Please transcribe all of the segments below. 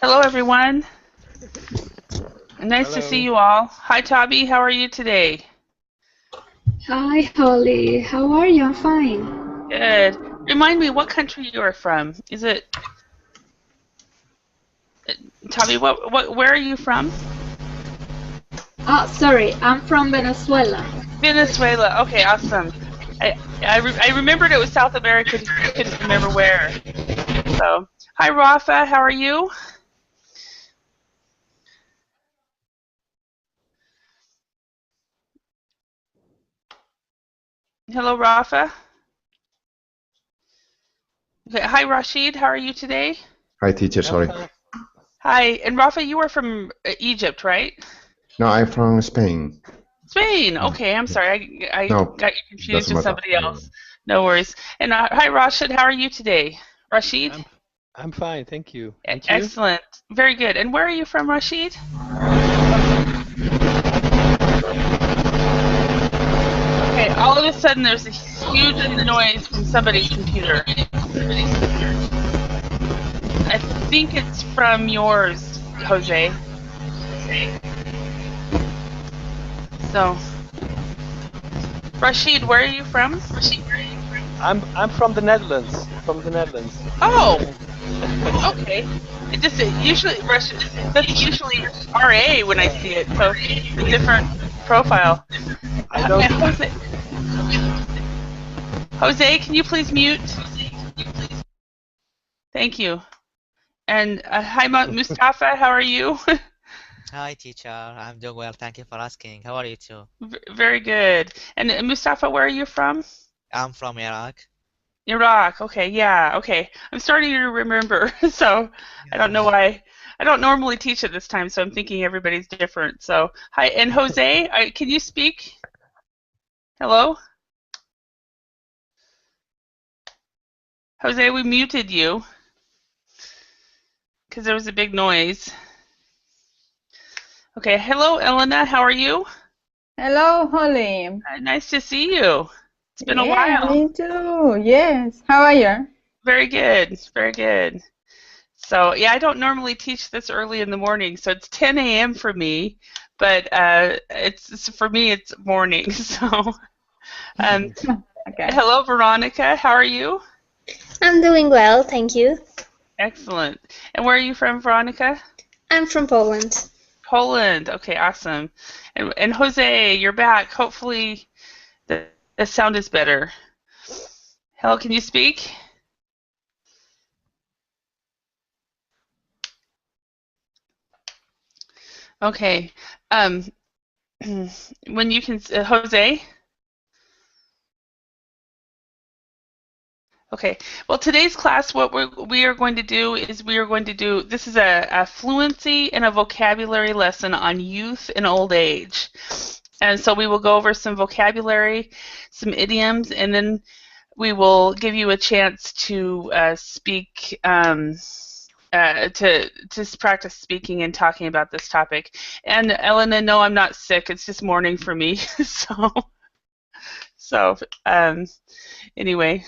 Hello, everyone. Nice to see Hello. you all. Hi, Toby. How are you today? Hi, Holly. How are you? I'm fine. Good. Remind me what country you are from. Is it Toby? Where are you from? Sorry, I'm from Venezuela. Venezuela. Okay, awesome. I remembered it was South America. Just couldn't remember where. So, hi, Rafa. How are you? Hello, Rafa. Okay. Hi, Rashid. How are you today? Hi, teacher. I'm Sorry. fine. Hi. And Rafa, you are from Egypt, right? No, I'm from Spain. Spain. Yeah. Okay, I'm sorry. I No, got you confused doesn't with matter. somebody else. No worries. And hi, Rashid. How are you today? Rashid? I'm I'm fine, thank you. And you? Excellent. Very good. And where are you from, Rashid? London. Okay, all of a sudden there's a huge noise from somebody's computer. I think it's from yours, Jose. So, Rashid, where are you from? I'm from the Netherlands. From the Netherlands. Oh, okay. That's usually RA when I see it, so it's a different profile. I don't. And Jose, can you please mute? Thank you. And hi, Mustafa. How are you? Hi, teacher. I'm doing well. Thank you for asking. How are you too? Very good. And Mustafa, where are you from? I'm from Iraq. Iraq. Okay, yeah. Okay. I'm starting to remember. So I don't know Yeah. why. I don't normally teach at this time, so I'm thinking everybody's different. So hi, and Jose, can you speak? Hello, Jose. We muted you because there was a big noise. Okay. Hello, Elena. How are you? Hello, Holly. Nice to see you. It's been a Yeah, while. me too. Yes. How are you? Very good. Very good. So yeah, I don't normally teach this early in the morning, so it's 10 a.m. for me, but it's for me it's morning. So um, Okay. hello, Veronica. How are you? I'm doing well, thank you. Excellent. And where are you from, Veronica? I'm from Poland. Poland. Okay, awesome. And Jose, you're back. Hopefully the sound is better. Hello, can you speak? Okay. Um, when you can, Jose. Okay. Well, today's class, what we are going to do is this is a fluency and a vocabulary lesson on youth and old age. And so we will go over some vocabulary, some idioms, and then we will give you a chance to speak, to practice speaking and talking about this topic. And Elena, no, I'm not sick. It's just morning for me. So anyway.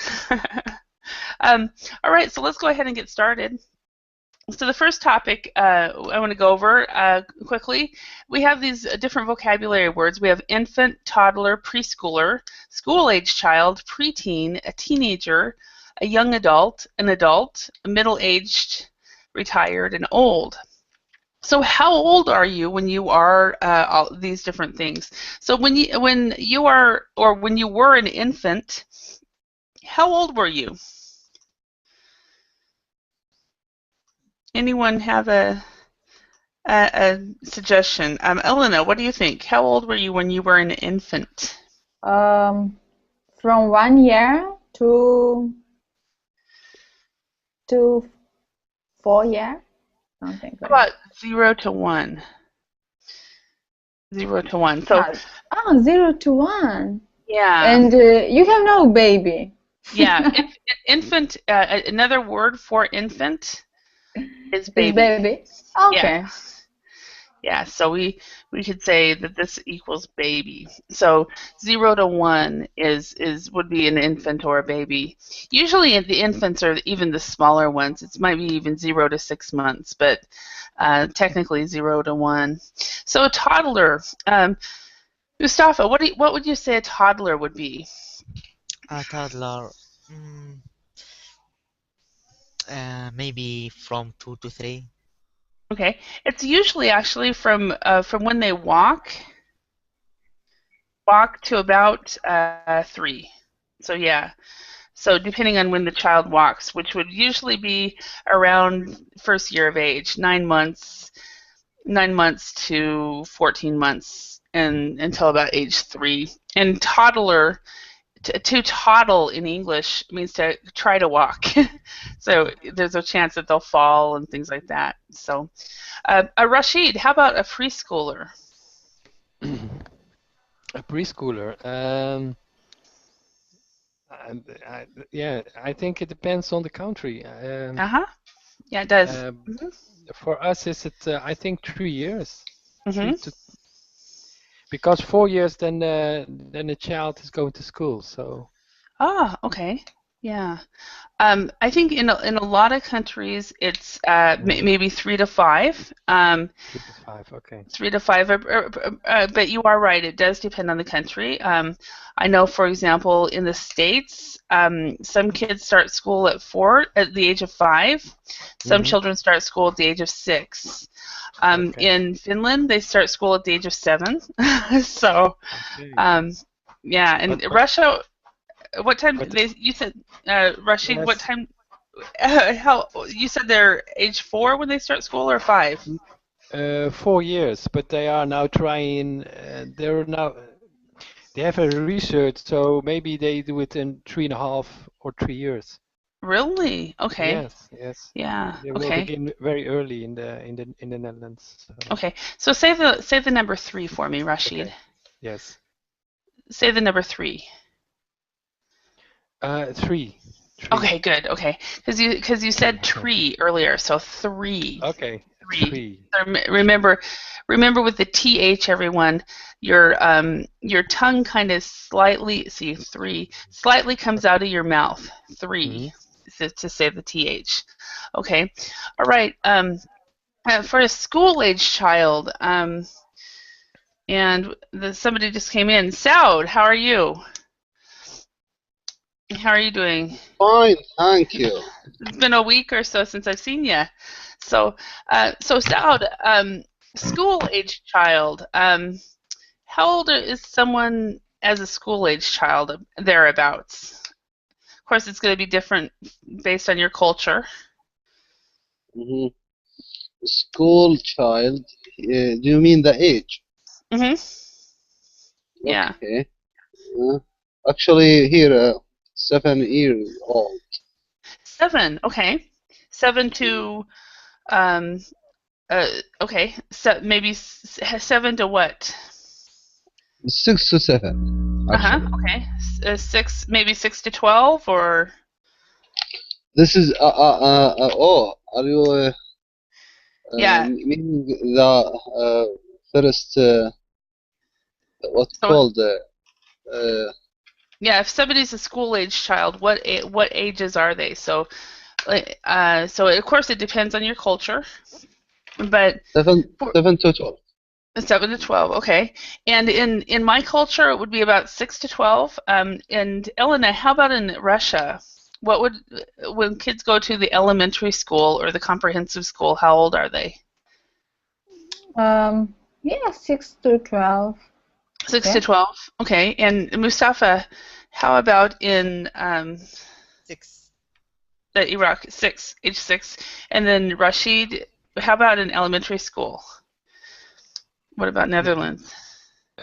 All right, so let's go ahead and get started. So the first topic I want to go over quickly, we have these different vocabulary words. We have infant, toddler, preschooler, school-age child, preteen, a teenager, a young adult, a middle-aged, retired, and old. So how old are you when you are all these different things? So when you are, or when you were an infant, how old were you? Anyone have a suggestion? Elena, what do you think? How old were you when you were an infant? Um, from 1 year to 4 years, something How like that. about 0 to 1? 0 to 1. So Ah, 0 to 1. yeah, And you have no baby. yeah. Infant. Another word for infant is Is baby. baby? Yeah, Okay. Yeah, so we could say that this equals baby. So 0 to 1 would be an infant or a baby. Usually the infants are even the smaller ones. It might be even 0 to 6 months, but technically 0 to 1. So a toddler. Mustafa, what would you say a toddler would be? A toddler, maybe from 2 to 3. Okay, it's usually actually from when they walk to about 3. So yeah. So depending on when the child walks, which would usually be around first year of age, 9 months to 14 months, and until about age 3. And toddler, to toddle in English means to try to walk. So there's a chance that they'll fall and things like that. So, Rashid, how about a preschooler? A preschooler. I think it depends on the country. Yeah, it does. For us, is it? I think 3 years. Mm-hmm. Because 4 years, then the child is going to school. So. Ah, okay. Yeah. I think in a lot of countries it's maybe 3 to 5. 3 to 5, okay. 3 to 5, but you are right. It does depend on the country. I know, for example, in the States, some kids start school at the age of 5. Some children start school at the age of 6. In Finland, they start school at the age of 7. So, yeah, and Russia. What time? You said, Rashid. Yes. What time? How you said they're age 4 when they start school, or 5? 4 years, but they are now trying. They have a research, so maybe they do it in 3.5 or 3 years. Really? Okay. Yes. Yeah. They will begin very early in the Netherlands. So. Okay. So say the number 3 for me, Rashid. Okay. Yes. Say the number 3. 3. Okay, good. Okay, because you said tree earlier, so 3. Okay. 3. So remember with the th, everyone, your tongue kind of slightly 3 slightly comes out of your mouth. 3 to say the th. Okay. All right. For a school age child, and somebody just came in. Saud, how are you? How are you doing? Fine, thank you. It's been a week or so since I've seen you. So Saud, school-age child. How old is someone as a school-age child? Thereabouts. Of course, it's going to be different based on your culture. School child. Do you mean the age? Yeah. Okay. Actually, here. 7 years old. 7, okay. 7 to, okay. So maybe 7 to what? 6 to 7. Okay. 6, maybe 6 to 12, or? This is are you? Yeah. Meaning the first what's called yeah, if somebody's a school-age child, what ages are they? So, so of course it depends on your culture, but 7 to 12. 7 to 12, okay. And in my culture, it would be about 6 to 12. And Elena, how about in Russia? When kids go to the elementary school or the comprehensive school, how old are they? Yeah, 6 to 12. 6 to 12, okay. And Mustafa, how about in 6. Iraq? 6, age 6. And then Rashid, how about in elementary school? What about Netherlands?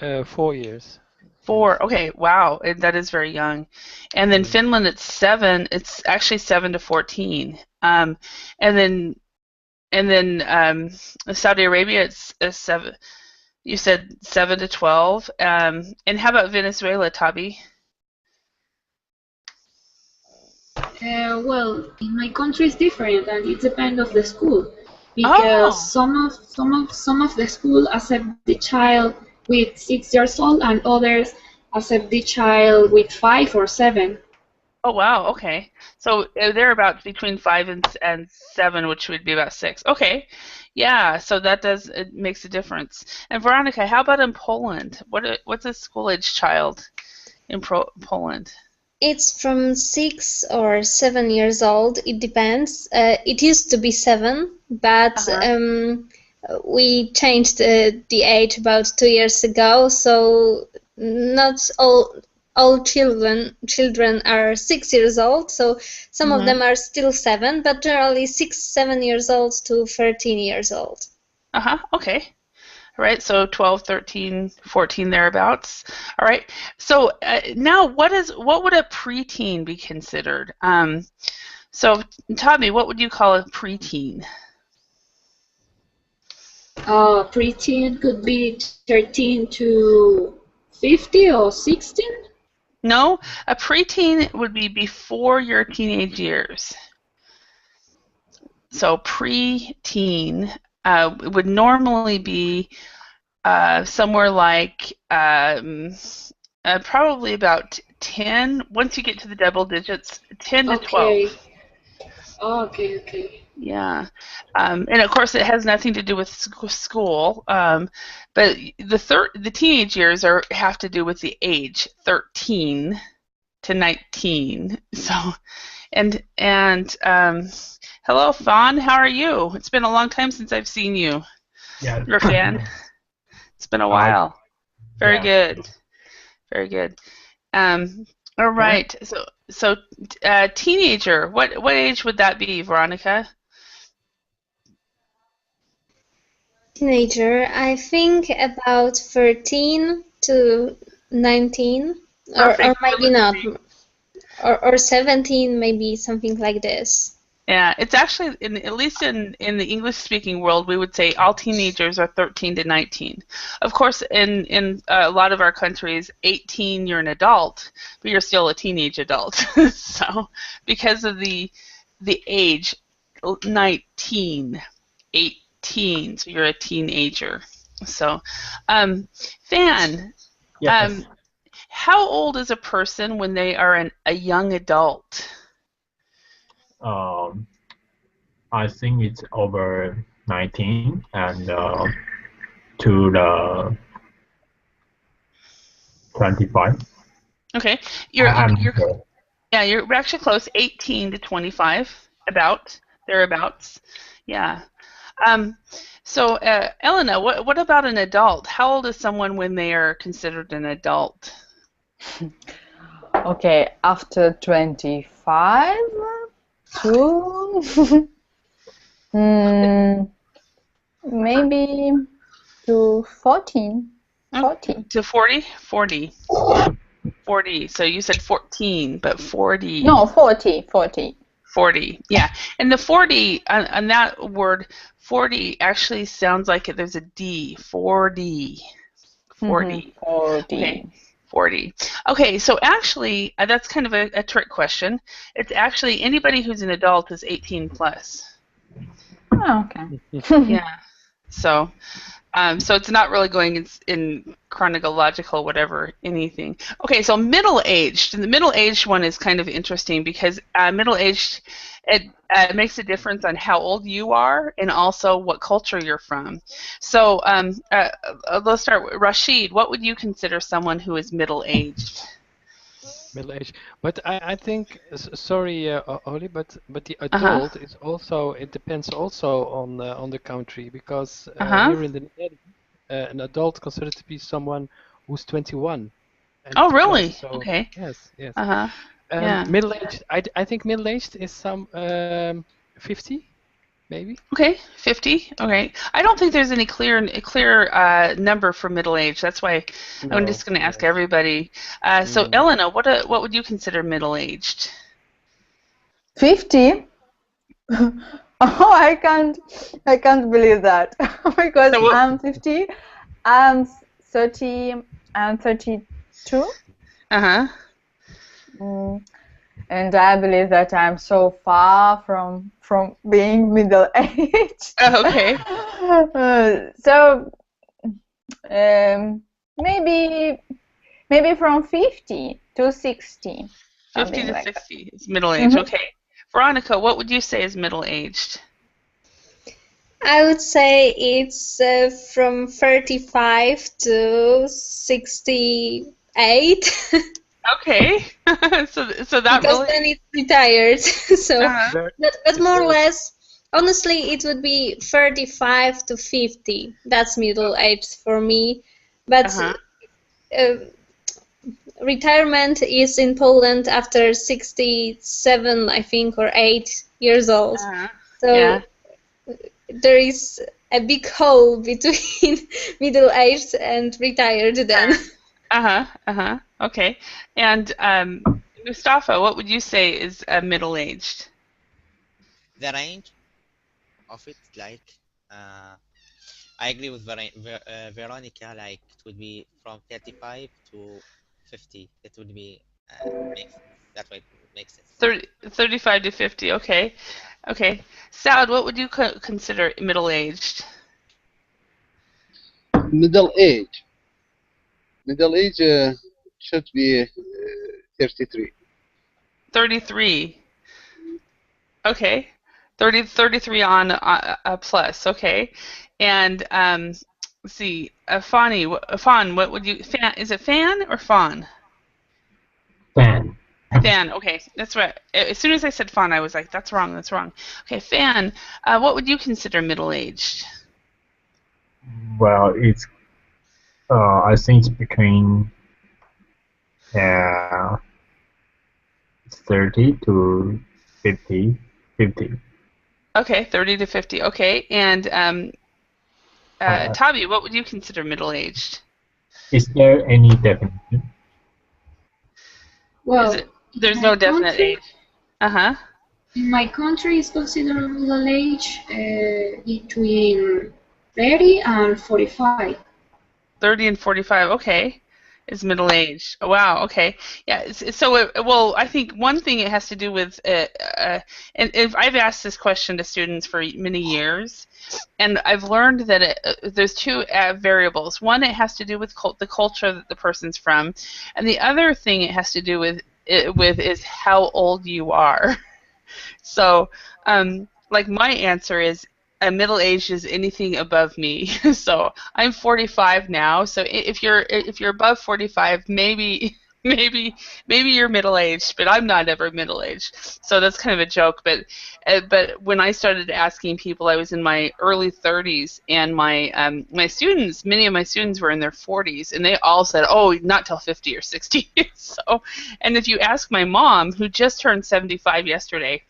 4 years. 4, okay, wow, that is very young. And then Finland, it's 7. It's actually 7 to 14. And then Saudi Arabia, it's 7. You said 7 to 12. And how about Venezuela, Tabi? Well, in my country it's different, and it depends on the school. because Oh. some of the school accept the child with 6 years old and others accept the child with 5 or 7. Oh wow. Okay. So they're about between 5 and 7, which would be about 6. Okay. Yeah. So that does it makes a difference. And Veronica, how about in Poland? What's a school age child in Poland? It's from 6 or 7 years old. It depends. It used to be 7, but we changed the age about 2 years ago. So not all children are 6 years old. So some of them are still 7, but generally 6, 7 years old to 13 years old. Okay. All right, so 12, 13, 14 thereabouts. All right. So now, what would a preteen be considered? So Tommy, what would you call a preteen? Preteen could be 13 to 50 or 16. No, a preteen would be before your teenage years. So preteen would normally be somewhere like probably about 10. Once you get to the double digits, 10 to 12. Okay. Yeah, and of course it has nothing to do with school, but the teenage years have to do with the age 13 to 19. So, and hello, Fawn. How are you? It's been a long time since I've seen you. Yeah. You're a fan. It's been a while. Very good. Very good. All right. So teenager. What age would that be, Veronica? Teenager, I think about 13 to 19, or maybe not, or 17, maybe something like this. Yeah, it's actually, at least in the English-speaking world, we would say all teenagers are 13 to 19. Of course, in a lot of our countries, 18, you're an adult, but you're still a teenage adult. So, because of the age, 19, 18, so you're a teenager. So, Fan, Yes. how old is a person when they are a young adult? I think it's over 19 and to the 25. Okay, Sure. you're actually close. 18 to 25, thereabouts. Yeah. So, Elena, what about an adult? How old is someone when they are considered an adult? Okay, after 25 to maybe to 14. 40. To 40? 40. 40. So you said 14, but 40. No, 40. 40. 40. Yeah. And the 40, on that word, 40 actually sounds like there's a D. 40. 40. 40. Okay. 40. Okay, so actually, that's kind of a trick question. It's actually anybody who's an adult is 18 plus. Oh, okay. Yeah. So it's not really going in chronological whatever anything. Okay, so middle-aged. And the middle-aged one is kind of interesting because middle-aged, it makes a difference on how old you are and also what culture you're from. So let's start with Rashid. What would you consider someone who is middle-aged? Middle-aged, but I think sorry, Oli, but the adult is also, it depends also on the country, because here in the Netherlands, an adult considered to be someone who's 21. Oh, really? So, okay. Yes. Yeah. Middle-aged, I think middle-aged is some 50, maybe. Okay, 50. Okay. I don't think there's any clear number for middle age. That's why I'm just going to ask everybody. So, Elena, what would you consider middle-aged? 50? Oh, I can't believe that because So I'm 50. I'm 30. I'm 32. and I believe that I'm so far from being middle-aged. Okay. So maybe from 50 to 60. 50 to Like 60 is middle-aged. Mhm. Okay. Veronica, what would you say is middle-aged? I would say it's from 35 to 68. Okay. so that Because really. then it's retired. So, Uh-huh. but more or less, honestly, it would be 35 to 50. That's middle age for me. But Uh-huh. Retirement is in Poland after 67, I think, or 8 years old. Uh-huh. So Yeah. there is a big hole between middle aged and retired then. Okay. And Mustafa, what would you say is middle-aged? The range of it, like, I agree with Veronica, like it would be from 35 to 50. It would be, makes sense. That way it makes sense. 35 to 50, okay. Okay. Saud, what would you consider middle-aged? Middle age. Middle age should be 33. 33. Okay. 33 on plus, okay. And let's see, Fawn, what would you, is it Fan or Fawn? Fan. Fan, okay, that's right. As soon as I said Fawn, I was like, that's wrong, that's wrong. Okay, Fan, what would you consider middle-aged? Well, it's I think it's between 30 to 50. Okay, 30 to 50, okay. And Tabi, what would you consider middle-aged? Is there any definition? Well, there's no definite age. Uh-huh. In my country, it's considered middle age between 30 and 45. 30 and 45, okay, is middle-aged. Oh, wow, okay. Yeah, so, well, I think one thing it has to do with, and if I've asked this question to students for many years, and I've learned that there's two variables. One, it has to do with the culture that the person's from, and the other thing it has to do with is how old you are. So, like my answer is middle-aged is anything above me. So I'm 45 now. So if you're above 45, maybe you're middle-aged, but I'm not ever middle-aged. So that's kind of a joke. But when I started asking people, I was in my early 30s, and my students, many of my students were in their 40s, and they all said, "Oh, not till 50 or 60." So, and if you ask my mom, who just turned 75 yesterday,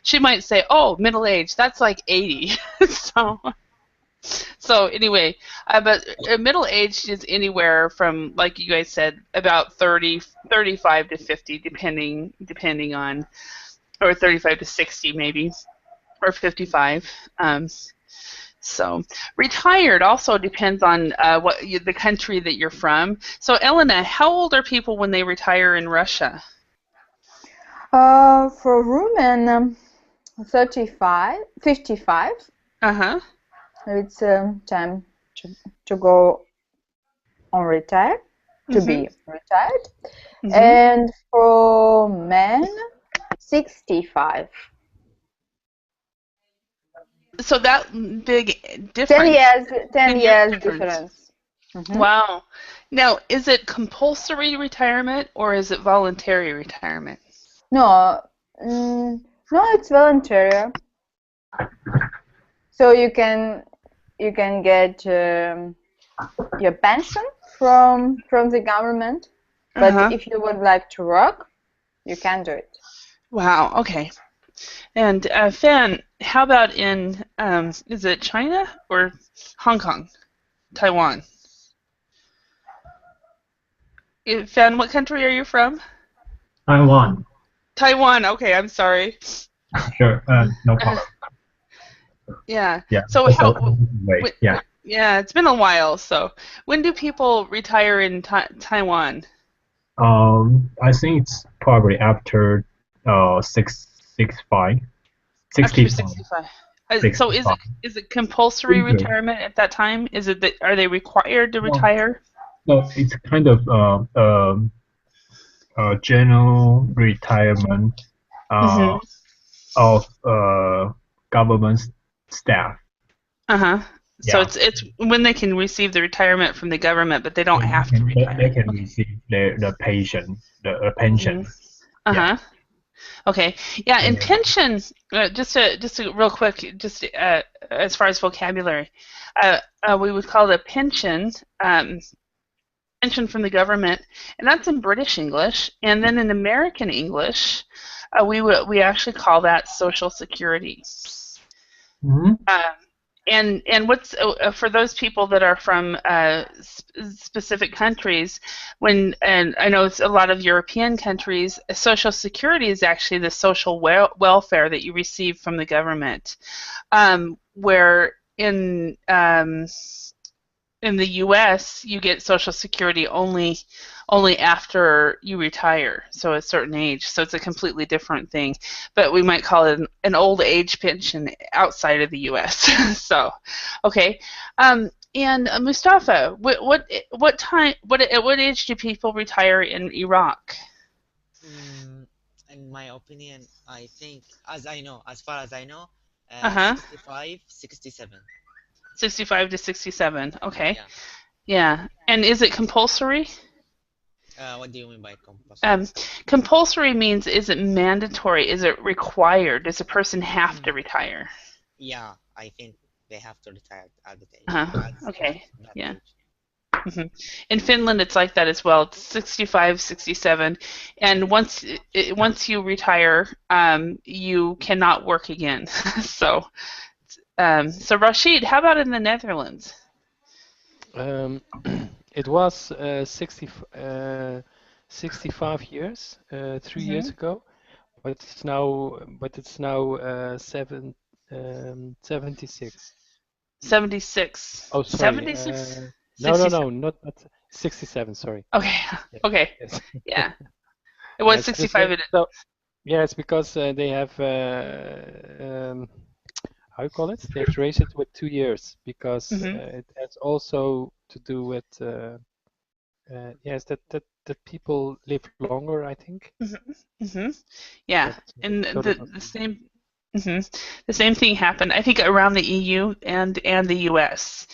she might say, "Oh, middle-aged, that's like 80." So anyway, but middle-aged is anywhere from, like you guys said, about 35 to 50, depending on, or 35 to 60 maybe, or 55. So retired also depends on the country that you're from. So Elena, how old are people when they retire in Russia? For women, 55. Uh-huh. It's time to go on retire, to be retired. And for men, 65. So that big difference. 10 years difference. Wow. Now, is it compulsory retirement or is it voluntary retirement? No, it's voluntary. So you can get your pension from the government, but if you would like to work, you can do it. Wow. Okay. And Fan, how about in is it China or Hong Kong, Taiwan? Fan, what country are you from? Taiwan. Taiwan. Okay, I'm sorry. Sure. No problem. Yeah. Yeah. So yeah, it's been a while. So when do people retire in Taiwan? I think it's probably after 65. After 65. So is it compulsory retirement at that time? Is it that are they required to retire? No, it's kind of general retirement of government staff. So it's when they can receive the retirement from the government, but they don't have to retire. They can receive the pension. Okay. Yeah, and pension. Just real quick, as far as vocabulary, we would call it a pension. Pension from the government, and that's in British English. And then in American English, we actually call that Social Security. And what's for those people that are from specific countries, and I know it's a lot of European countries, Social Security is actually the social welfare that you receive from the government, where in the U.S. you get Social Security only after you retire, so a certain age. So it's a completely different thing. But we might call it an old age pension outside of the U.S. So, okay. And Mustafa, at what age do people retire in Iraq? In my opinion, I think, as far as I know, 65, 67. 65 to 67. Okay. Yeah. And is it compulsory? What do you mean by compulsory? Compulsory means, is it mandatory? Is it required? Does a person have to retire? Yeah, I think they have to retire at the age. Okay. Yeah. In Finland, it's like that as well. It's 65, 67, and once you retire, you cannot work again. So Rashid, how about in the Netherlands? It was 65 years 3 years ago, but it's now 76. 76. Oh, sorry. 76. No, not 67. Sorry. Okay. Yeah. Okay. Yes. Yeah. It was 65. So, yeah, it's because they have how you call it? They have to raise it with 2 years because it has also to do with yes, that people live longer, I think. Yeah, and the same. The same thing happened, I think, around the EU and the US.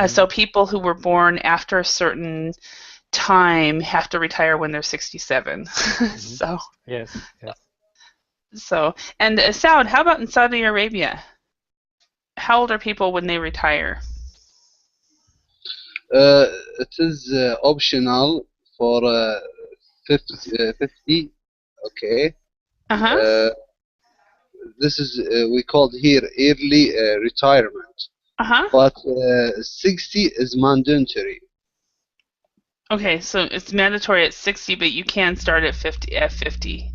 So people who were born after a certain time have to retire when they're 67. So yes. So, and Saud, how about in Saudi Arabia? How old are people when they retire? It is optional for 50. Okay. This is we called here early retirement. But 60 is mandatory. Okay, so it's mandatory at 60, but you can start at 50.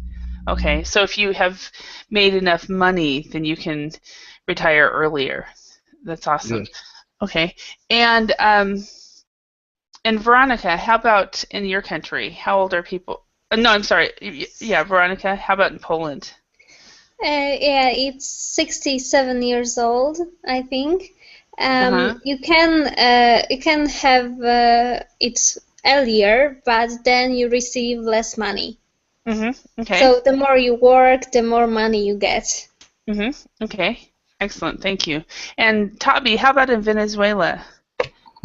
Okay, so if you have made enough money, then you can retire earlier. That's awesome. Yes. Okay, and Veronica, how about in your country? How old are people? No, I'm sorry. Yeah, Veronica, how about in Poland? Yeah, it's 67 years old, I think. You can have it earlier, but then you receive less money. Okay. So the more you work, the more money you get. Okay. Excellent. Thank you. And Tabi, how about in Venezuela?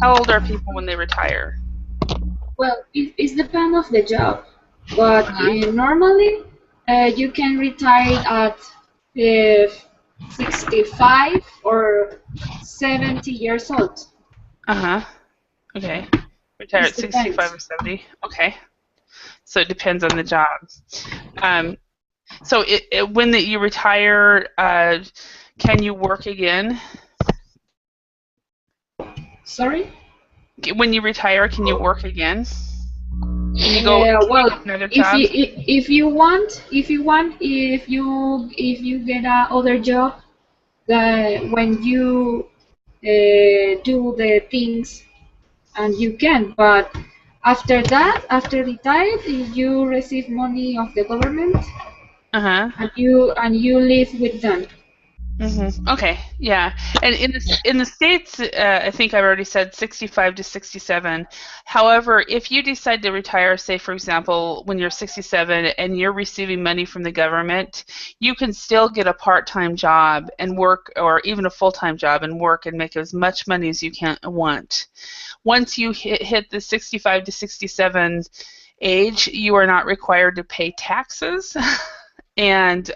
How old are people when they retire? Well, it depends of the job, but normally you can retire at 65 or 70 years old. Okay. Retire at 65 or 70. Okay. So it depends on the job. So when you retire, can you work again? Sorry? When you retire, can you work again? Can you go another job? If you get a other job, when you do the things, and you can, but after that, after retired, you receive money of the government, and you live with them. Okay, yeah, and in the States, I think I've already said 65 to 67. However, if you decide to retire, say for example, when you're 67 and you're receiving money from the government, you can still get a part-time job and work, or even a full-time job and work and make as much money as you want. Once you hit the 65 to 67 age, you are not required to pay taxes, and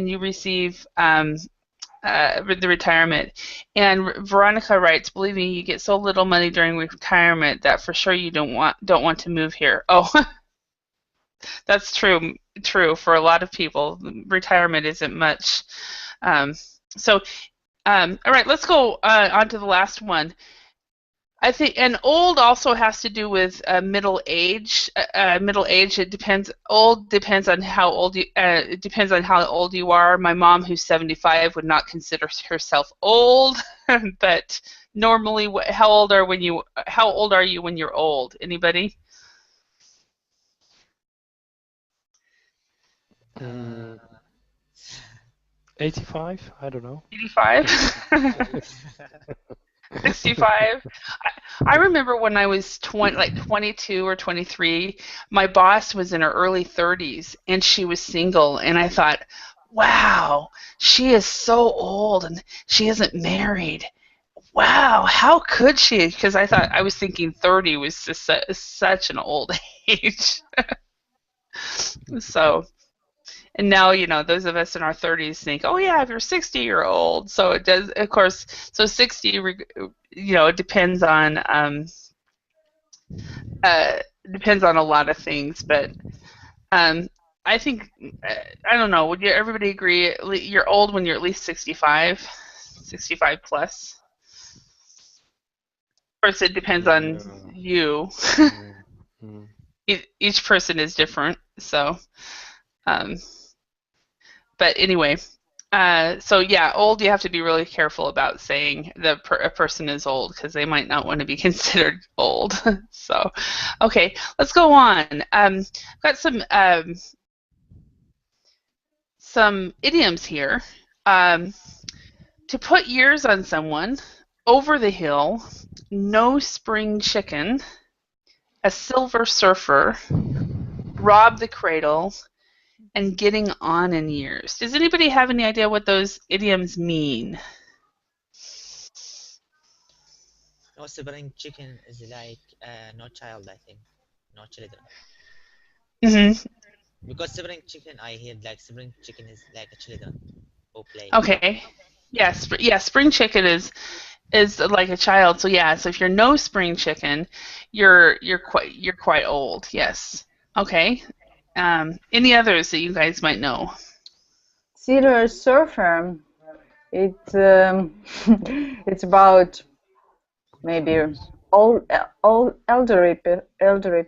you receive the retirement. And Veronica writes, "Believe me, you get so little money during retirement that for sure you don't want to move here." Oh, that's true for a lot of people. Retirement isn't much. All right, let's go on to the last one. I think, and old also has to do with middle age. Middle age, it depends. Old depends on how old you. It depends on how old you are. My mom, who's 75, would not consider herself old, but normally, how old are you when you're old? Anybody? 85? I don't know. 85? 65. I remember when I was 22 or 23, my boss was in her early 30s and she was single, and I thought, wow, she is so old and she isn't married. Wow, how could she? Because I was thinking 30 was just such an old age. So, and now, those of us in our 30s think, oh yeah, if you're 60, you're old. So it does, of course. So 60, it depends on a lot of things. But I think, I don't know. Would everybody agree? You're old when you're at least 65 plus. Of course, it depends on you. Each person is different. So. But anyway, so yeah, old, you have to be really careful about saying that a person is old because they might not want to be considered old. So, okay, let's go on. I've got some idioms here. To put years on someone, over the hill, no spring chicken, a silver surfer, rob the cradle, and getting on in years. Does anybody have any idea what those idioms mean? No spring chicken is like no child, I think. No children. Because spring chicken, I hear like spring chicken is like a children who play. Okay. Yes. Yeah, spring chicken is like a child. So yeah. So if you're no spring chicken, you're quite old. Yes. Okay. Any others that you guys might know? Silver surfer. It's about maybe all elderly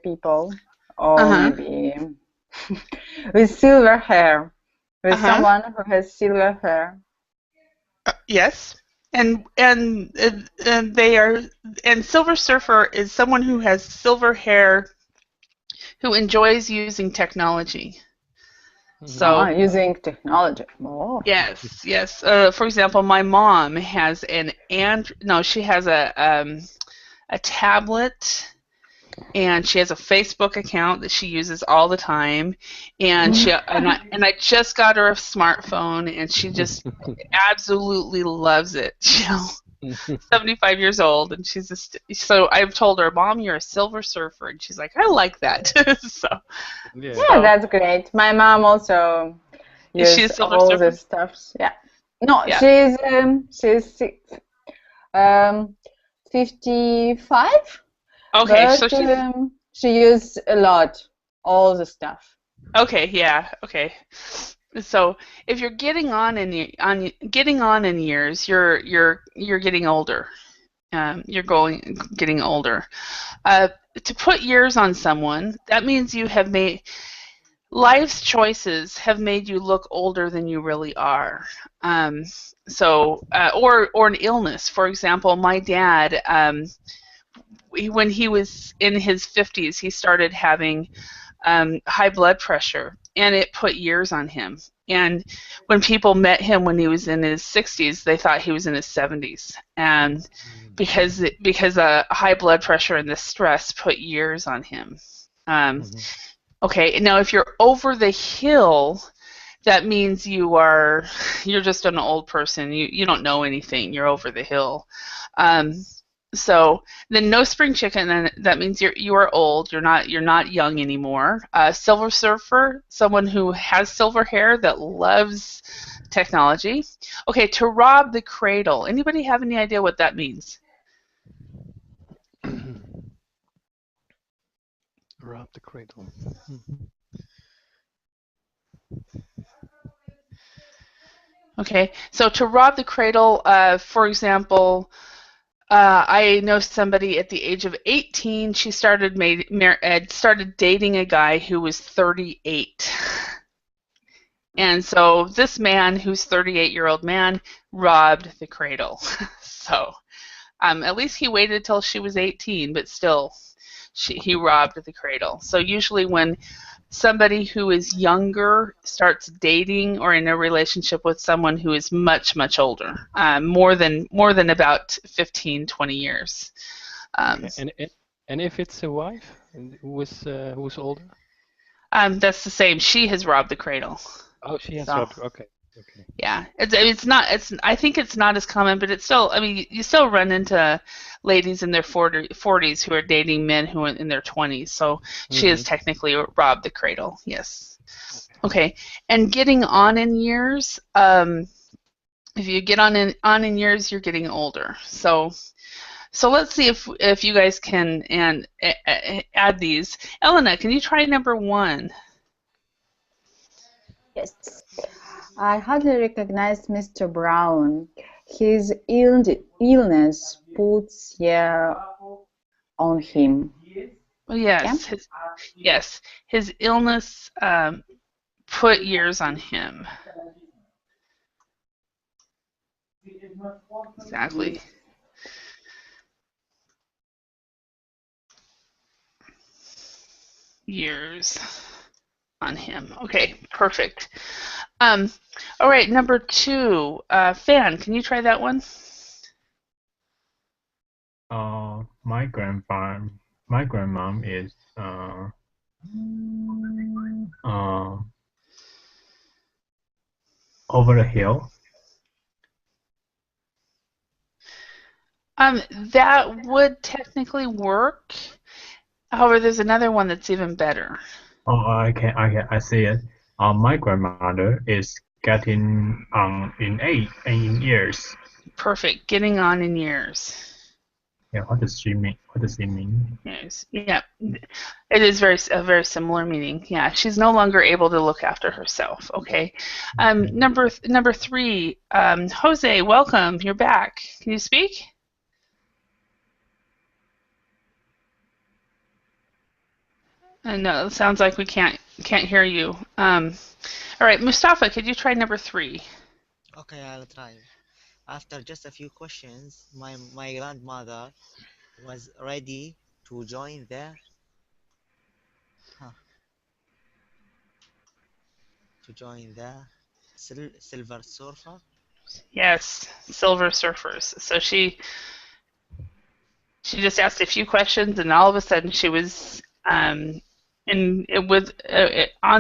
people, or maybe with silver hair, with someone who has silver hair. Yes. And they are, and silver surfer is someone who has silver hair, who enjoys using technology. So using technology. Oh. Yes. For example, my mom has she has a tablet, and she has a Facebook account that she uses all the time, and I just got her a smartphone, and she just absolutely loves it. 75 years old, and she's so I've told her, Mom, you're a silver surfer, and she's like, I like that. Yeah, that's great. My mom also uses all the stuffs. Yeah. No, yeah. She's 55. Okay, but, so she uses a lot, all the stuff. Okay, yeah, okay. So if you're getting on in years, you're getting older. Getting older. To put years on someone, that means you have made life's choices have made you look older than you really are. Or an illness. For example, my dad, when he was in his 50s, he started having high blood pressure, and it put years on him. And when people met him when he was in his 60s, they thought he was in his 70s, and because high blood pressure and the stress put years on him. Okay, now if you're over the hill, that means you're just an old person. You don't know anything. You're over the hill. So then no spring chicken, and that means you are old. You're not young anymore. Silver surfer, someone who has silver hair that loves technology. Okay, to rob the cradle. Anybody have any idea what that means? Rob the cradle. Okay, so to rob the cradle, for example, I know somebody at the age of 18. She started dating a guy who was 38, and so this man, who's 38-year-old man, robbed the cradle. So at least he waited till she was 18, but still, he robbed the cradle. So usually when somebody who is younger starts dating or in a relationship with someone who is much, much older, more than about 15, 20 years. Okay. And if it's a wife who's older? That's the same. She has robbed the cradle. Oh, she has robbed. Okay. Okay. Yeah, it's not. I think it's not as common, but it's still. I mean, you still run into ladies in their 40s who are dating men who are in their 20s. So she has technically robbed the cradle. Yes. Okay. And getting on in years. If you get on in years, you're getting older. So let's see if you guys can add these. Elena, can you try number 1? Yes. I hardly recognize Mr. Brown. His illness puts years on him. Yes. Yeah? His illness put years on him. Exactly. Years on him. Okay, perfect. All right, number 2. Fan, can you try that one? My grandmom is over the hill. That would technically work. However, there's another one that's even better. Oh, I see it. My grandmother is getting in years. Perfect. Getting on in years. Yeah. What does she mean? What does it mean? Yes. Yeah. It is a very similar meaning. Yeah. She's no longer able to look after herself. Okay. Number 3. Jose, welcome. You're back. Can you speak? No, it sounds like we can't hear you. All right, Mustafa, could you try number 3? Okay, I'll try. After just a few questions, my grandmother was ready to join the Silver Surfer. Yes, Silver Surfers. So she just asked a few questions, and all of a sudden she was on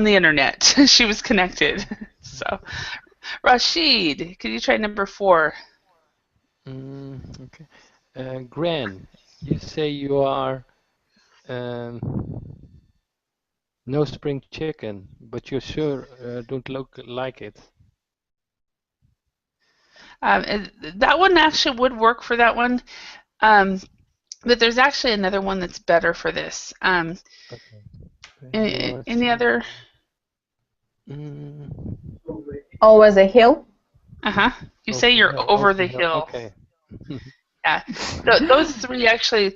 the internet. She was connected. So, Rashid, could you try number 4? Okay. Gran, you say you are no spring chicken, but you sure don't look like it. That one actually would work for that one. But there's actually another one that's better for this. Any other? Over the hill? You say you're over the hill. Okay. Yeah. Those 3 actually,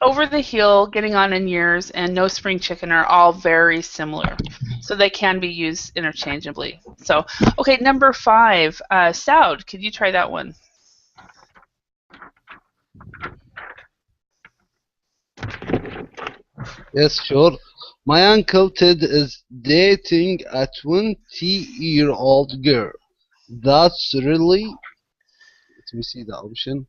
over the hill, getting on in years, and no spring chicken are all very similar. So they can be used interchangeably. So, okay, number 5. Saud, could you try that one? Yes, sure. My uncle Ted is dating a 20-year-old girl. That's really... Let me see the option.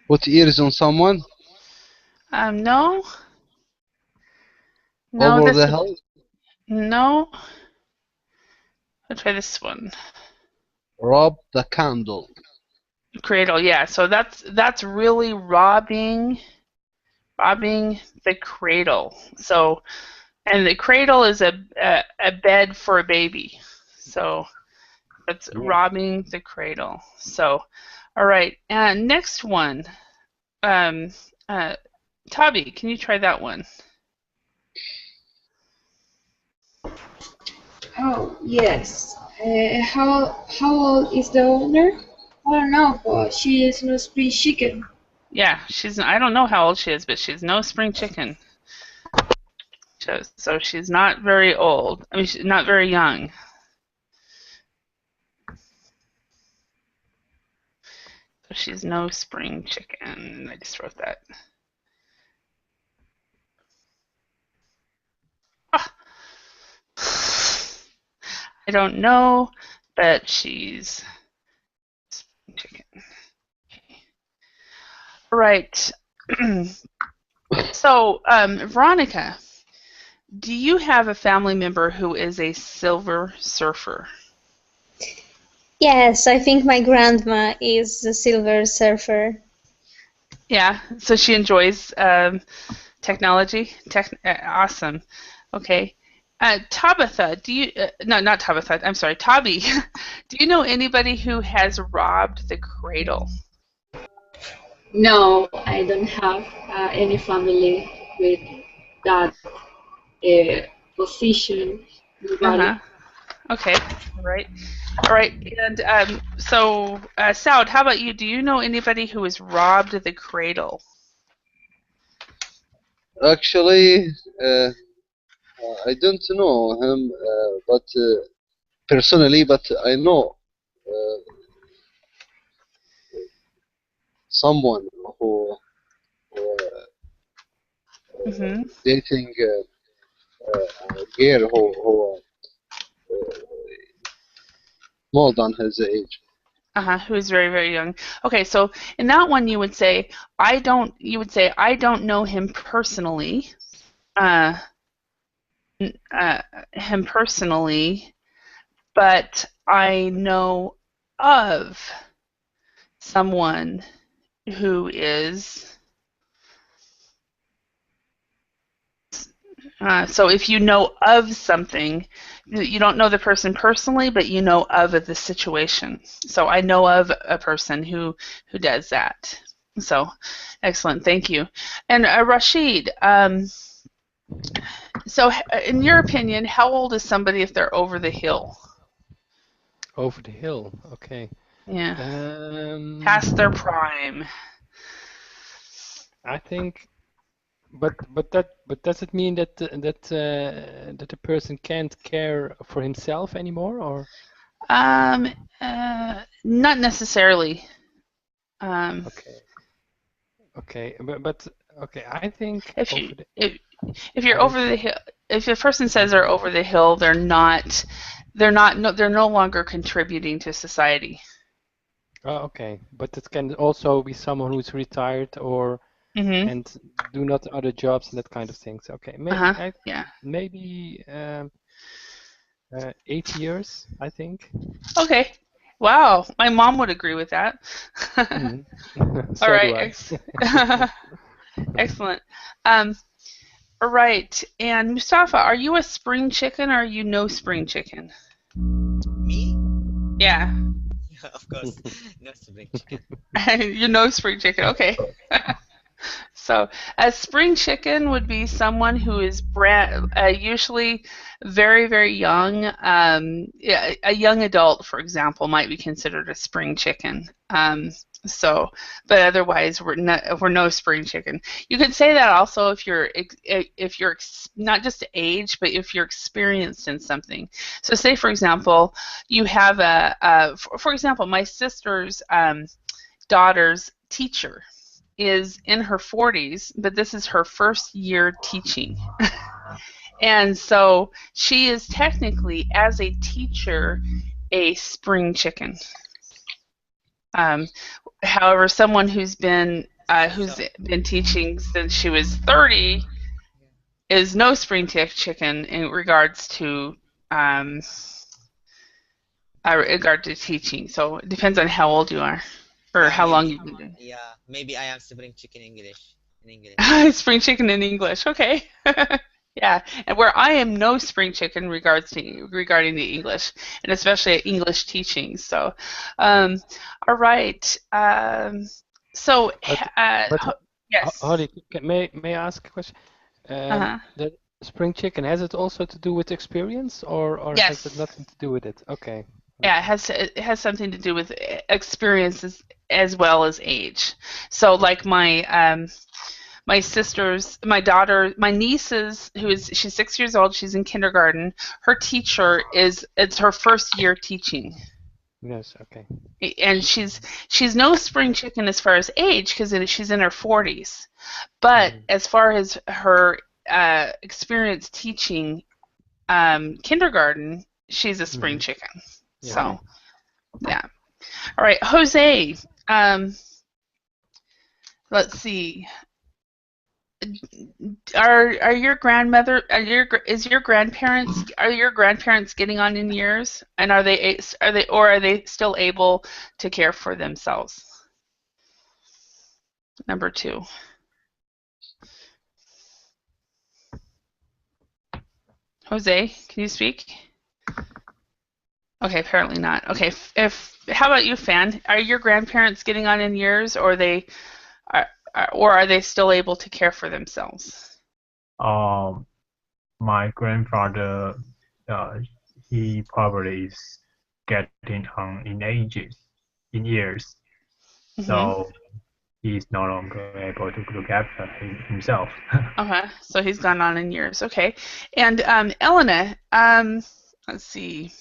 Put ears on someone? No. No, Over the hill? No. I'll try this one. Rob the candle. Cradle, yeah. So that's really robbing the cradle. So, and the cradle is a bed for a baby. So that's robbing the cradle. So, all right. And next one, Tabi, can you try that one? Oh yes. How old is the owner? I don't know, but she is no spring chicken. Yeah, I don't know how old she is, but she's no spring chicken. So she's not very old. I mean, she's not very young. So she's no spring chicken. I just wrote that. Ah. I don't know, but she's spring chicken. Okay. All right. So, Veronica, do you have a family member who is a silver surfer? Yes, I think my grandma is a silver surfer. Yeah, so she enjoys technology. Awesome. Okay. Tabitha, do you? No, not Tabitha. I'm sorry, Tabi. Do you know anybody who has robbed the cradle? No, I don't have any family with that position. Okay. All right. All right. And so, Saud, how about you? Do you know anybody who has robbed the cradle? Actually, I don't know him, but personally, but I know someone who dating a girl who more than his age. Who is very, very young. Okay, so in that one you would say I don't know him personally. But I know of someone who is. So if you know of something, you don't know the person personally, but you know of the situation. So I know of a person who does that. So excellent, thank you. And Rashid, so in your opinion, how old is somebody if they're over the hill? Over the hill, okay. Yeah. Past their prime. I think. But does it mean that the person can't care for himself anymore, or? Not necessarily. Okay, but okay. I think if you're over the hill, if a person says they're over the hill, they're no longer contributing to society. Oh, okay, but it can also be someone who's retired or. And do not other jobs and that kind of things. Okay, maybe maybe 8 years, I think. Okay, wow, my mom would agree with that. So all right, excellent. All right, and Mustafa, are you a spring chicken or are you no spring chicken? Me? Yeah. Of course, no spring chicken. You're no spring chicken. Okay. So a spring chicken would be someone who is usually very, very young. A young adult, for example, might be considered a spring chicken. But otherwise, we're no spring chicken. You could say that also if you're not just age, but if you're experienced in something. So, say for example, you have for example, my sister's daughter's teacher is in her 40s, but this is her first year teaching. And so she is technically, as a teacher, a spring chicken. However, someone who's been teaching since she was 30 is no spring chicken in regards to teaching. So it depends on how old you are or how long you've been doing. Yeah, maybe I am spring chicken in English. Spring chicken in English. Okay. Yeah, and where I am no spring chicken regarding the English, and especially English teaching. So, all right. Yes. Holly, may I ask a question? The spring chicken, has it also to do with experience, or yes. has it nothing to do with it? Okay. Yeah, it has something to do with experiences as well as age. So, like my sister's, my daughter, my niece's, she's 6 years old, she's in kindergarten. Her teacher it's her first year teaching. Yes, okay. And she's no spring chicken as far as age because she's in her 40s. But as far as her experience teaching kindergarten, she's a spring chicken. Yeah. So, yeah. All right, Jose. Let's see. Are your grandparents getting on in years, and are they still able to care for themselves? Number 2. Jose, can you speak? Okay, apparently not. Okay, how about you, Fan? Are your grandparents getting on in years, or are they still able to care for themselves? My grandfather, he probably is getting on in years, so he's no longer able to look after himself. Okay, so he's gone on in years. Okay, and Elena, let's see.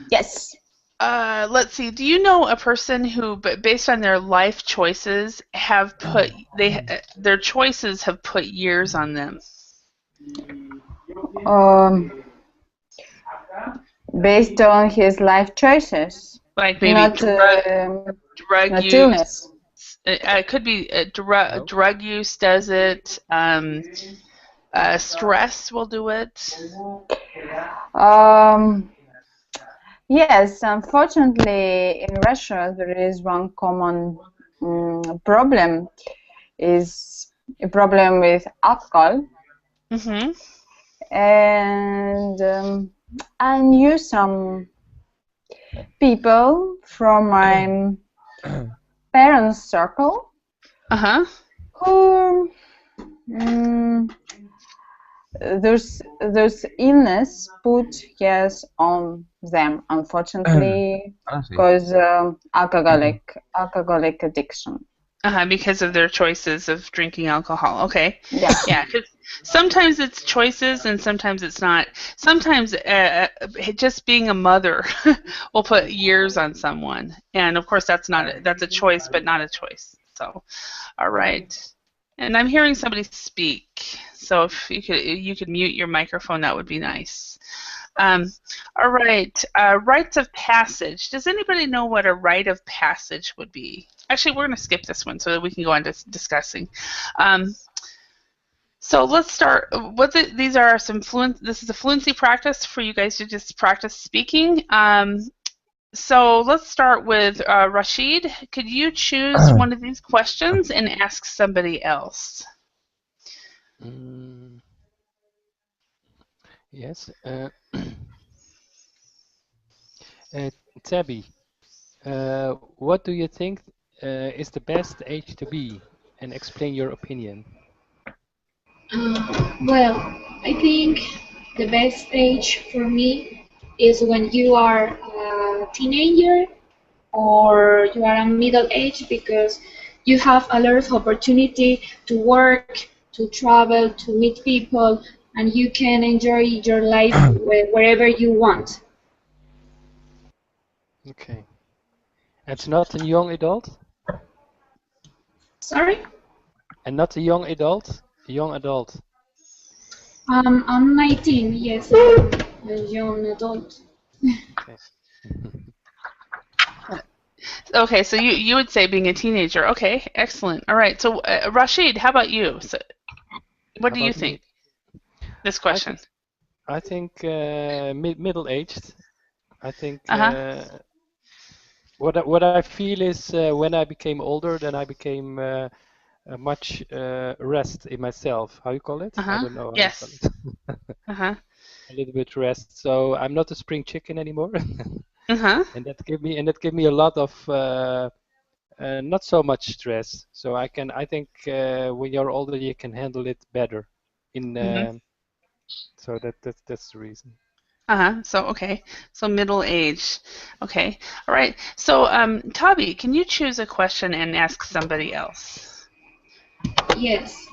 Yes. Let's see. Do you know a person who, based on their life choices, their choices have put years on them? Based on his life choices. Like maybe not drug use. Illness. It could be drug use does it. Stress will do it. Yes, unfortunately, in Russia there is one common problem. Is a problem with alcohol. And I knew some people from my parents' circle who those illness put years on them, unfortunately, because alcoholic addiction. Because of their choices of drinking alcohol. Okay. Yeah. Yeah, because sometimes it's choices and sometimes it's not. Sometimes just being a mother will put years on someone, and of course that's a choice, but not a choice. So, all right. And I'm hearing somebody speak, so if you could mute your microphone, that would be nice. All right. Rites of passage. Does anybody know what a rite of passage would be? Actually, we're going to skip this one so that we can go on to discussing. So let's start. These are some this is a fluency practice for you guys to just practice speaking. So let's start with Rashid. Could you choose one of these questions and ask somebody else? Yes. Tabby, what do you think is the best age to be? and explain your opinion. Well, I think the best age for me is when you are a teenager or you are a middle age, because you have a lot of opportunity to work, to travel, to meet people, and you can enjoy your life wherever you want. Okay. It's not a young adult? Sorry? And not a young adult? A young adult. I'm 19, yes, I'm a young adult. Okay. Okay, so you would say being a teenager. Okay, excellent. All right. So Rashid, how about you? So, what do you think? This question. I think middle-aged. I think what I feel is when I became older, then I became much rest in myself. How you call it? I don't know. Yes. How you call it. A little bit rest. So I'm not a spring chicken anymore. And that gave me a lot of not so much stress. So I think when you're older you can handle it better. So that's the reason. So okay. So middle age. Okay. All right. So Tabi, can you choose a question and ask somebody else? Yes.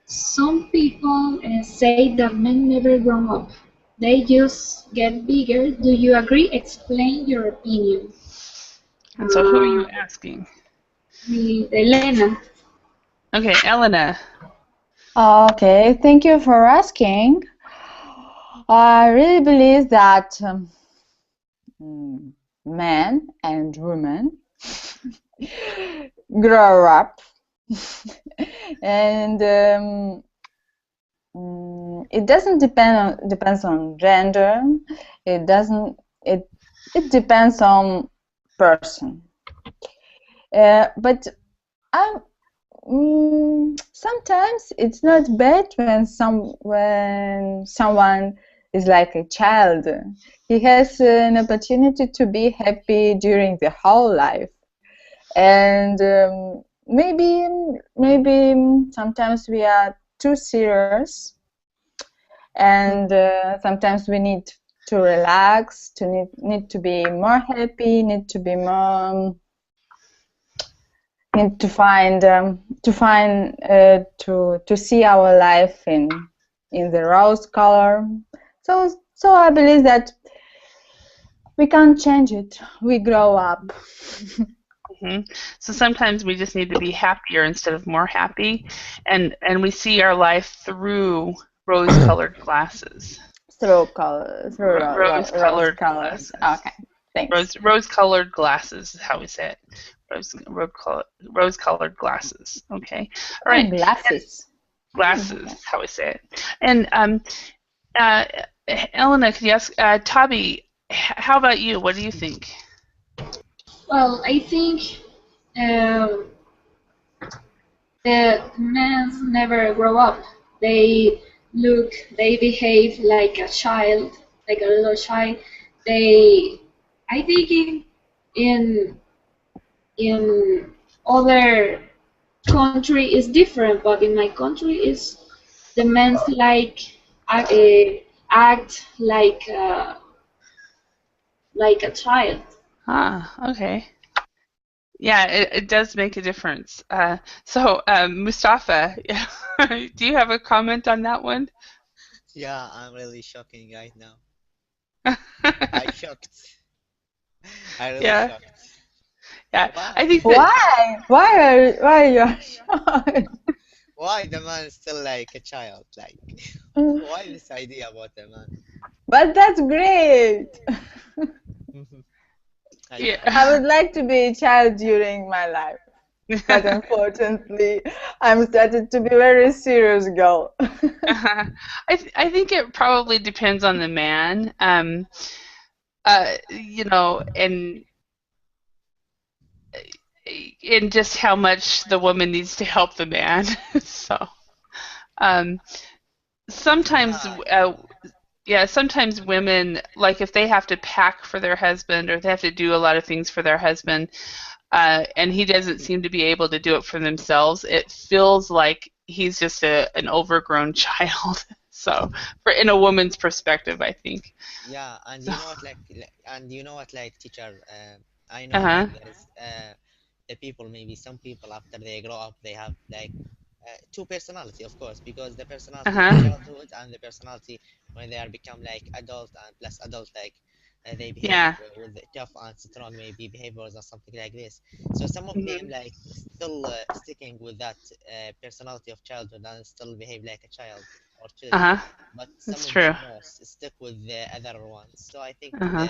Some people say that men never grow up. They just get bigger. Do you agree? Explain your opinion. And so who are you asking? Elena. Okay, Elena. Okay, thank you for asking. I really believe that men and women grow up, and it doesn't depends on gender. It depends on person. But sometimes it's not bad when someone is like a child. He has an opportunity to be happy during the whole life, and maybe sometimes we are too serious, and sometimes we need to relax, need to be more happy, need to be more. Need to see our life in the rose color. So I believe that we can't change it. We grow up. So sometimes we just need to be happier instead of more happy, and we see our life through rose-colored glasses. Rose-colored glasses. Okay, thanks. Rose-colored glasses is how we say it. Rose-colored glasses. Okay. All right. Glasses. Glasses, how we say it. And Elena, could you ask Tabi? How about you? What do you think? Well, I think the men never grow up. They behave like a child, like a little child. I think in other country is different, but in my country is the men act like a child. Okay. Yeah, it does make a difference. So Mustafa, do you have a comment on that one? Yeah, I'm really shocking right now. I'm shocked. I really shocked. Yeah, wow. I think that, why are you shocked? Why the man is still like a child? Like, why this idea about the man? But that's great. Yeah. I would like to be a child during my life, but unfortunately, I'm started to be a very serious girl. I think it probably depends on the man, and just how much the woman needs to help the man. So, sometimes. Sometimes women, like if they have to pack for their husband or they have to do a lot of things for their husband, and he doesn't seem to be able to do it for themselves. It feels like he's just an overgrown child. So, in a woman's perspective, I think. Yeah, and So, you know what, like teacher, I know uh-huh. like there is the people, maybe some people after they grow up they have like two personality, of course, because the personality of Uh-huh. childhood and the personality when they are become like adult and plus adult, like they behave Yeah. with tough and strong maybe behaviors or something like this. So some of them Mm-hmm. like still sticking with that personality of childhood and still behave like a child or children, Uh-huh. but some That's of them true. no stick with the other ones. So I think Uh-huh.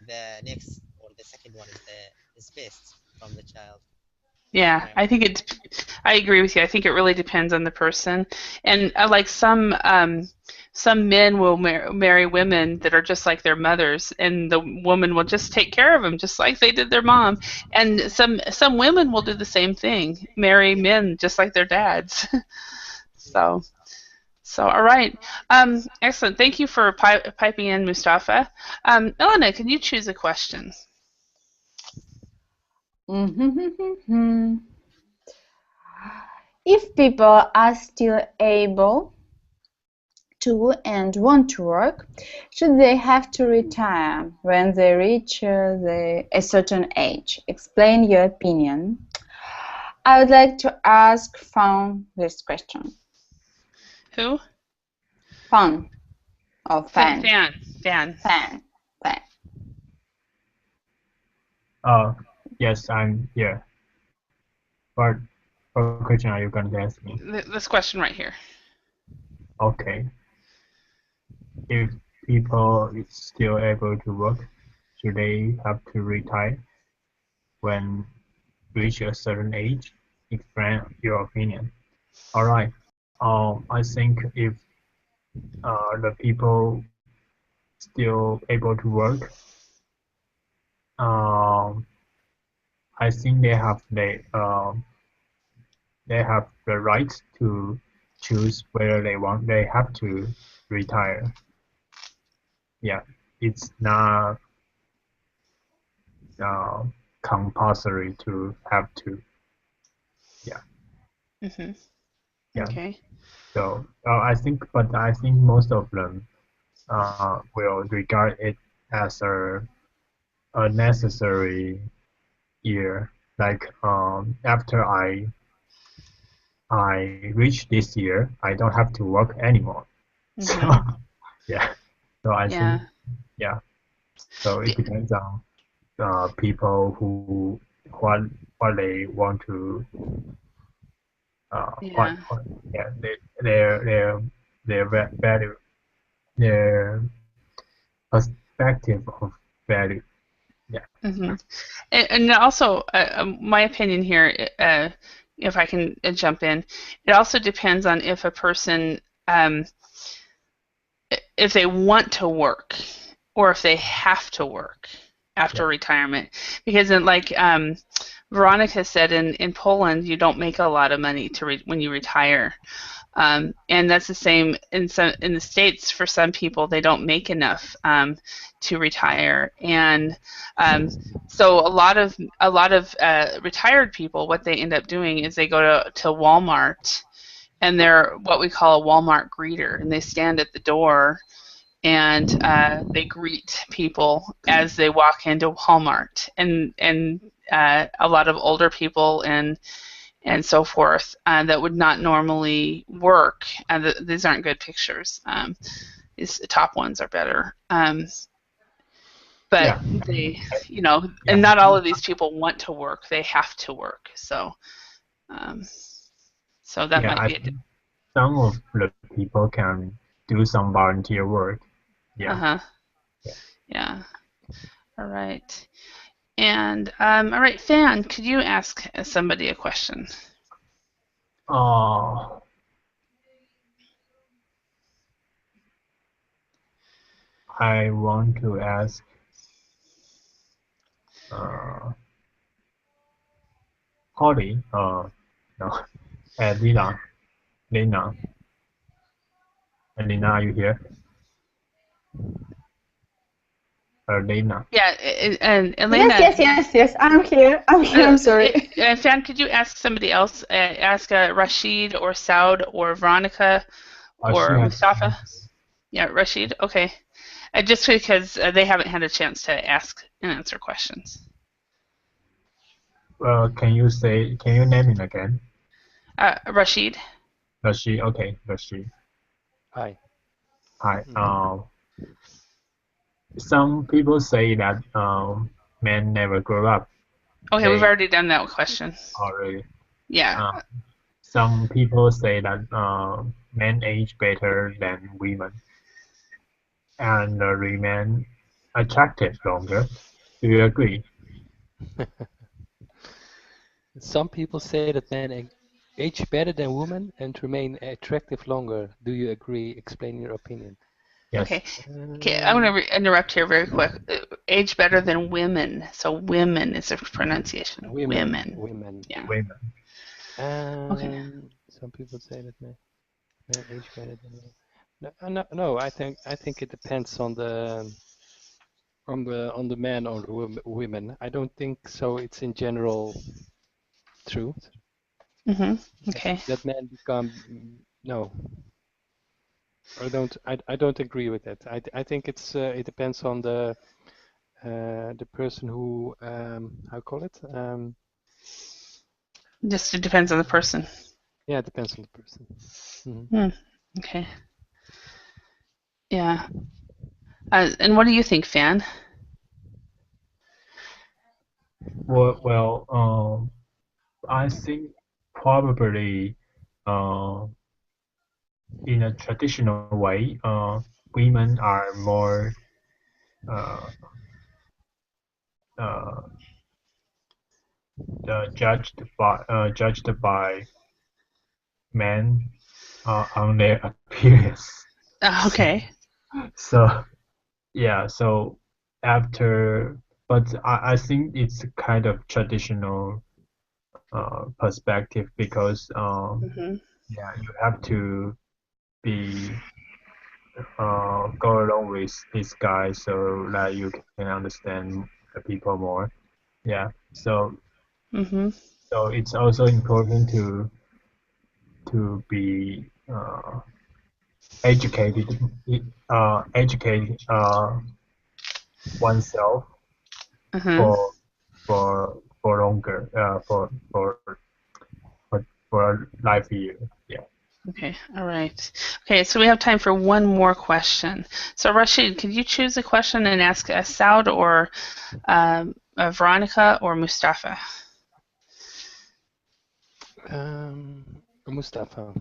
the next or the second one is best from the child, in Yeah, my I think opinion. I agree with you. I think it really depends on the person, and like some men will marry women that are just like their mothers, and the woman will just take care of them just like they did their mom. And some women will do the same thing, marry men just like their dads. So all right, excellent. Thank you for piping in, Mustafa. Elena, can you choose a question? If people are still able to and want to work, should they have to retire when they reach a certain age? Explain your opinion. I would like to ask Fan this question. Who? Fan. Or Fan. Fan. Yes, I'm here. What question are you going to ask me? This question right here. Okay. If people is still able to work, should they have to retire when reach a certain age? Explain your opinion. All right. I think if the people still able to work, I think they have the right to choose whether they have to retire. Yeah, it's not compulsory to have to. Yeah. Mm-hmm. Yeah. Okay. So I think most of them will regard it as a necessary year. Like after I reach this year, I don't have to work anymore. So Mm-hmm. yeah. So I think Yeah. yeah. So it depends on people who what they want to Yeah. yeah their value, their perspective of value. Yeah. Mm-hmm. And also, my opinion here, if I can jump in, it also depends on if a person, if they want to work or if they have to work after retirement. Because like Veronica said, in Poland, you don't make a lot of money when you retire. And that's the same in the States. For some people, they don't make enough to retire, and so a lot of retired people, what they end up doing is they go to Walmart, and they're what we call a Walmart greeter, and they stand at the door and they greet people as they walk into Walmart, and a lot of older people and so forth that would not normally work. These aren't good pictures. These top ones are better. But they, and not all of these people want to work. They have to work. So that might I be think some of the people can do some volunteer work. Yeah. Yeah. All right. And all right, Fan, could you ask somebody a question? I want to ask Holly, no, Lena, Lena, are you here? Elena. Yeah, and Elena. Yes. I'm here. I'm sorry. Fan, could you ask somebody else? Ask Rashid or Saud or Veronica or Mustafa. Yeah, Rashid. Okay. Just because they haven't had a chance to ask and answer questions. Can you name it again? Rashid. Rashid. Okay, Rashid. Hi. Some people say that men never grow up. Okay, we've already done that question. Already. Yeah. Some people say that men age better than women and remain attractive longer. Do you agree? Some people say that men age better than women and remain attractive longer. Do you agree? Explain your opinion. Yes. Okay. I'm going to interrupt here very quick. Age better than women. So women is the pronunciation. Women. Yeah. Women. Okay. Some people say that men age better than women. No. I think it depends on the man or the women. I don't think so. It's in general true. Okay. That men become no. I don't agree with that. I think it depends on the person who how call it? Just it depends on the person. Yeah, it depends on the person. Okay. Yeah. And what do you think, Fan? Well, I think probably in a traditional way, women are more judged by men on their appearance. Okay. So yeah, so after, but I think it's a kind of traditional perspective because yeah, you have to be go along with this guy so that you can understand the people more. Yeah, so so it's also important to be educate oneself for longer for a life year. Yeah. Okay, all right. Okay, so we have time for one more question. So Rashid, could you choose a question and ask Saud or Veronica or Mustafa? Mustafa.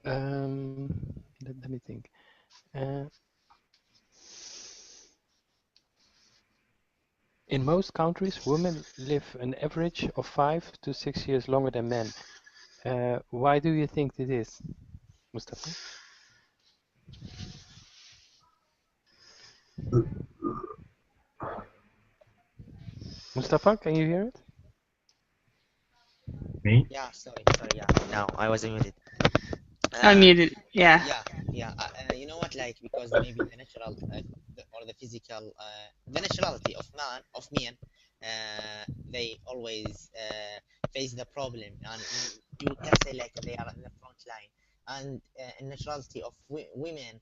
Let me think. In most countries, women live an average of 5 to 6 years longer than men. Why do you think this is, Mustafa? Mustafa, can you hear it? Me? Yeah, sorry, yeah. No, I was muted. Unmuted, yeah. Yeah. You know what? Like, because maybe the natural or the physical, the naturality of men, they always face the problem, and you can say like they are in the front line. And naturality of women,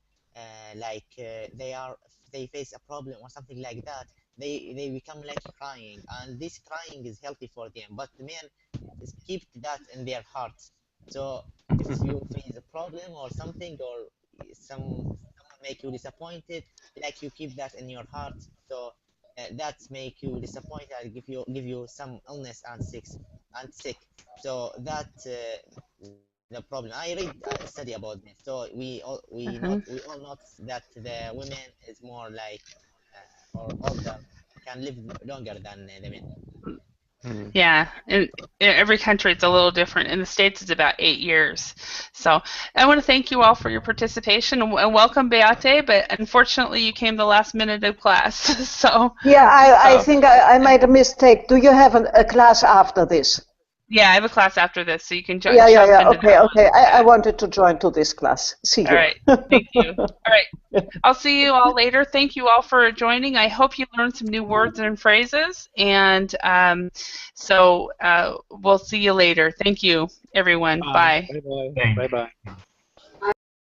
like they face a problem or something like that, they become like crying, and this crying is healthy for them. But the men keep that in their hearts. So if you face a problem or something, or someone make you disappointed, like you keep that in your heart, so that make you disappointed and give you some illness and sick. So that the problem. I read a study about this, so we all know that the women is more like or older, can live longer than the men. Yeah, in every country it's a little different. In the States it's about 8 years. So I want to thank you all for your participation and welcome Beate, but unfortunately you came the last minute of class. So yeah, I think I made a mistake. Do you have a class after this? Yeah, I have a class after this, so you can Yeah. Okay. Okay. I wanted to join to this class. See you. All right. Thank you. All right. I'll see you all later. Thank you all for joining. I hope you learned some new words and phrases. And so we'll see you later. Thank you, everyone. Bye. Bye-bye. Bye-bye.